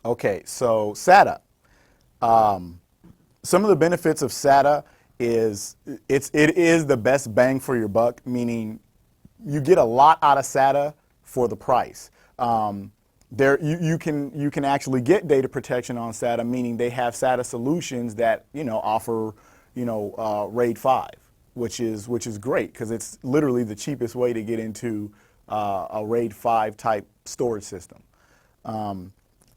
Okay, so SATA. Some of the benefits of SATA is it is the best bang for your buck, meaning you get a lot out of SATA for the price. You can actually get data protection on SATA, meaning they have SATA solutions that offer RAID 5, which is great because it's literally the cheapest way to get into a RAID 5 type storage system.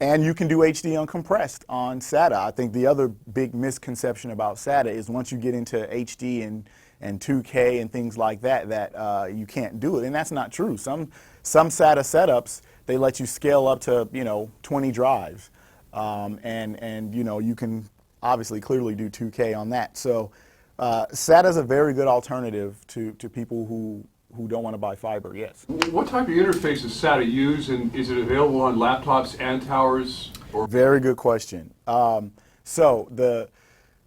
And you can do HD uncompressed on SATA. I think the other big misconception about SATA is once you get into HD and 2K and things like that, you can't do it. And that's not true. Some SATA setups, they let you scale up to 20 drives. And you can obviously clearly do 2K on that. So SATA is a very good alternative to people who don't want to buy fiber, yes. What type of interface does SATA use, and is it available on laptops and towers? Very good question. So the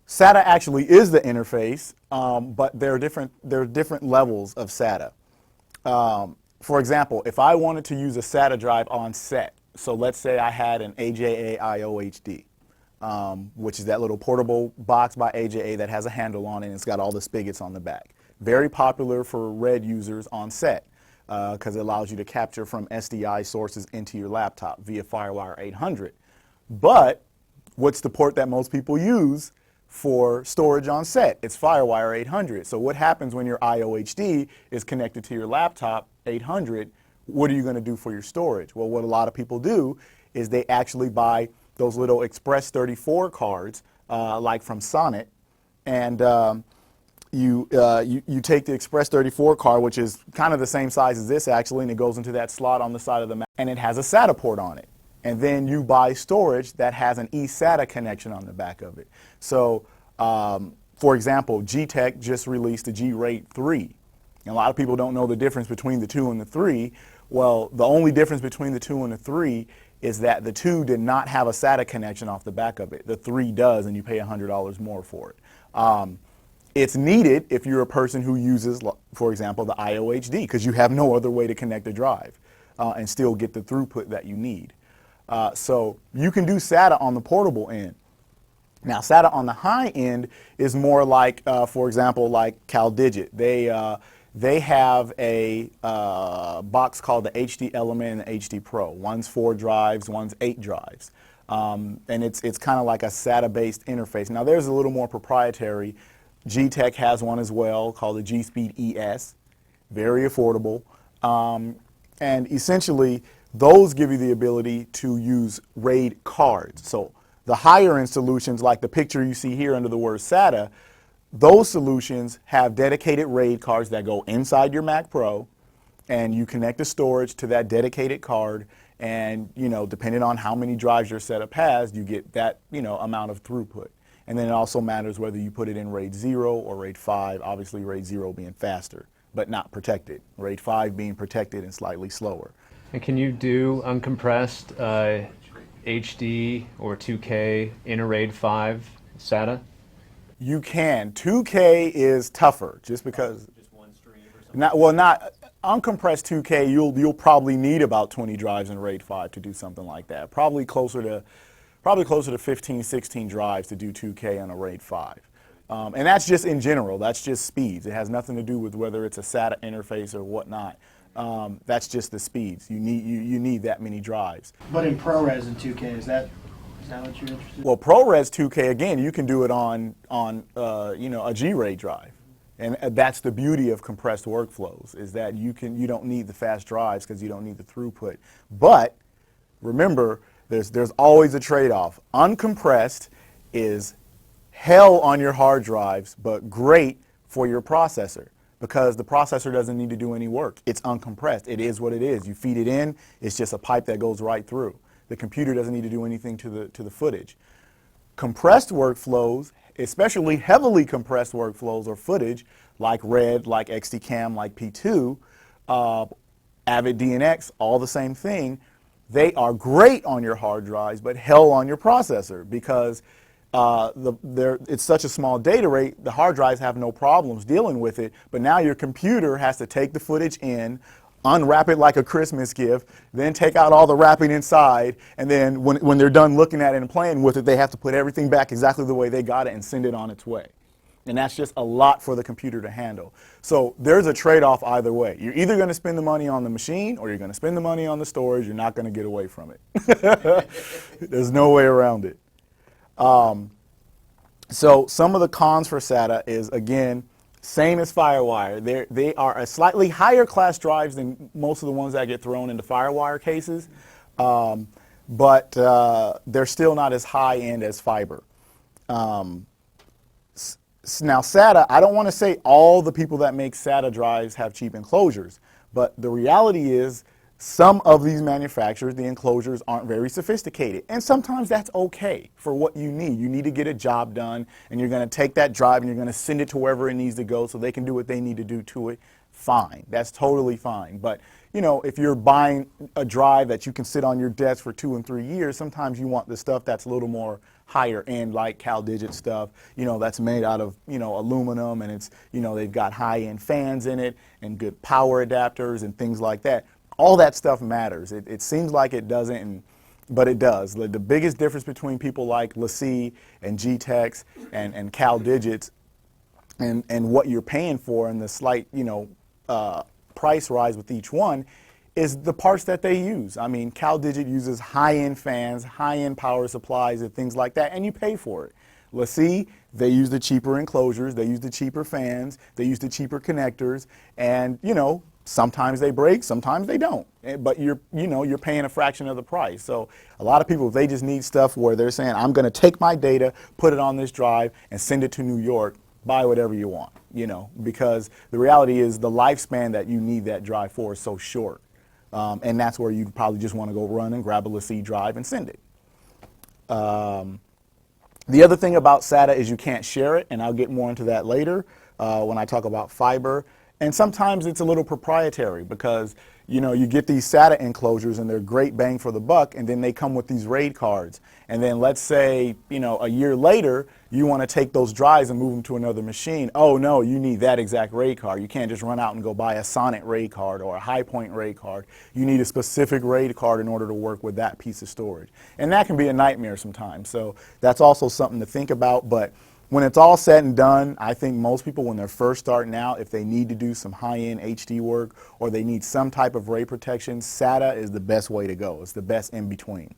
SATA actually is the interface, but there are different levels of SATA. For example, if I wanted to use a SATA drive on set, so let's say I had an AJA IOHD, which is that little portable box by AJA that has a handle on it and it's got all the spigots on the back. Very popular for RED users on set because it allows you to capture from SDI sources into your laptop via FireWire 800. But what's the port that most people use for storage on set? It's FireWire 800. So what happens when your IOHD is connected to your laptop 800? What are you going to do for your storage? Well, what a lot of people do is they actually buy those little Express 34 cards like from Sonnet, and you take the Express 34 card, which is kind of the same size as this actually, and it goes into that slot on the side of the Mac, and it has a SATA port on it. And then you buy storage that has an E-SATA connection on the back of it. So, for example, G-Tech just released a G-RAID 3. And a lot of people don't know the difference between the 2 and the 3. Well, the only difference between the 2 and the 3 is that the 2 did not have a SATA connection off the back of it. The 3 does, and you pay $100 more for it. It's needed if you're a person who uses, for example, the IOHD, because you have no other way to connect a drive and still get the throughput that you need. So you can do SATA on the portable end. Now, SATA on the high end is more like, for example, like CalDigit. They have a box called the HD Element and the HD Pro. One's 4 drives, one's 8 drives. And it's kind of like a SATA-based interface. Now, there's a little more proprietary. G-Tech has one as well called the G-Speed ES. Very affordable. And essentially, those give you the ability to use RAID cards. So the higher end solutions, like the picture you see here under the word SATA, those solutions have dedicated RAID cards that go inside your Mac Pro, and you connect the storage to that dedicated card, and depending on how many drives your setup has, you get that amount of throughput. And then it also matters whether you put it in RAID 0 or RAID 5, obviously RAID 0 being faster, but not protected. RAID 5 being protected and slightly slower. And can you do uncompressed HD or 2K in a RAID 5 SATA? You can. 2K is tougher just because. Just one stream or something? Not uncompressed 2K, you'll probably need about 20 drives in RAID 5 to do something like that. Probably closer to 15, 16 drives to do 2K on a RAID 5. And that's just in general. That's just speeds. It has nothing to do with whether it's a SATA interface or whatnot. That's just the speeds. You need that many drives. But in ProRes and 2K, is that what you're interested in? Well, ProRes 2K, again, you can do it on a G-RAID drive. And that's the beauty of compressed workflows, is that you don't need the fast drives because you don't need the throughput. But remember, there's always a trade-off. Uncompressed is hell on your hard drives, but great for your processor because the processor doesn't need to do any work. It's uncompressed. It is what it is. You feed it in, it's just a pipe that goes right through. The computer doesn't need to do anything to the footage. Compressed workflows, especially heavily compressed workflows or footage, like RED, like XTCam, like P2, Avid DNX, all the same thing, they are great on your hard drives, but hell on your processor because it's such a small data rate, the hard drives have no problems dealing with it, but now your computer has to take the footage in, unwrap it like a Christmas gift, then take out all the wrapping inside, and then when they're done looking at it and playing with it, they have to put everything back exactly the way they got it and send it on its way. And that's just a lot for the computer to handle. So there's a trade-off either way. You're either going to spend the money on the machine or you're going to spend the money on the storage. You're not going to get away from it. There's no way around it. So some of the cons for SATA is, again, same as FireWire. They are a slightly higher class drives than most of the ones that get thrown into FireWire cases, but they're still not as high end as fiber. Now SATA, I don't want to say all the people that make SATA drives have cheap enclosures, but the reality is some of these manufacturers, the enclosures aren't very sophisticated. And sometimes that's okay for what you need. You need to get a job done, and you're going to take that drive and you're going to send it to wherever it needs to go so they can do what they need to do to it. Fine. That's totally fine. But, you know, if you're buying a drive that you can sit on your desk for 2 and 3 years, sometimes you want the stuff that's a little more higher end, like CalDigit stuff, you know, that's made out of, you know, aluminum, and it's, you know, they've got high end fans in it and good power adapters and things like that. All that stuff matters. It seems like it doesn't, but it does. The biggest difference between people like LaCie and G-Tex and CalDigits and what you're paying for and the slight, you know, price rise with each one is the parts that they use. I mean, CalDigit uses high-end fans, high-end power supplies and things like that, and you pay for it. LaCie, they use the cheaper enclosures, they use the cheaper fans, they use the cheaper connectors, and, you know, sometimes they break, sometimes they don't. But you're paying a fraction of the price. So a lot of people, they just need stuff where they're saying, I'm going to take my data, put it on this drive, and send it to New York. Buy whatever you want, you know, because the reality is the lifespan that you need that drive for is so short. And that's where you probably just want to go run and grab a LaCie drive and send it. The other thing about SATA is you can't share it, and I'll get more into that later when I talk about fiber. And sometimes it's a little proprietary because, you know, you get these SATA enclosures and they're great bang for the buck, and then they come with these RAID cards. And then let's say, you know, a year later, you want to take those drives and move them to another machine. Oh no, you need that exact RAID card. You can't just run out and go buy a Sonnet RAID card or a High Point RAID card. You need a specific RAID card in order to work with that piece of storage. And that can be a nightmare sometimes. So that's also something to think about. But when it's all said and done, I think most people, when they're first starting out, if they need to do some high-end HD work or they need some type of RAID protection, SATA is the best way to go. It's the best in between.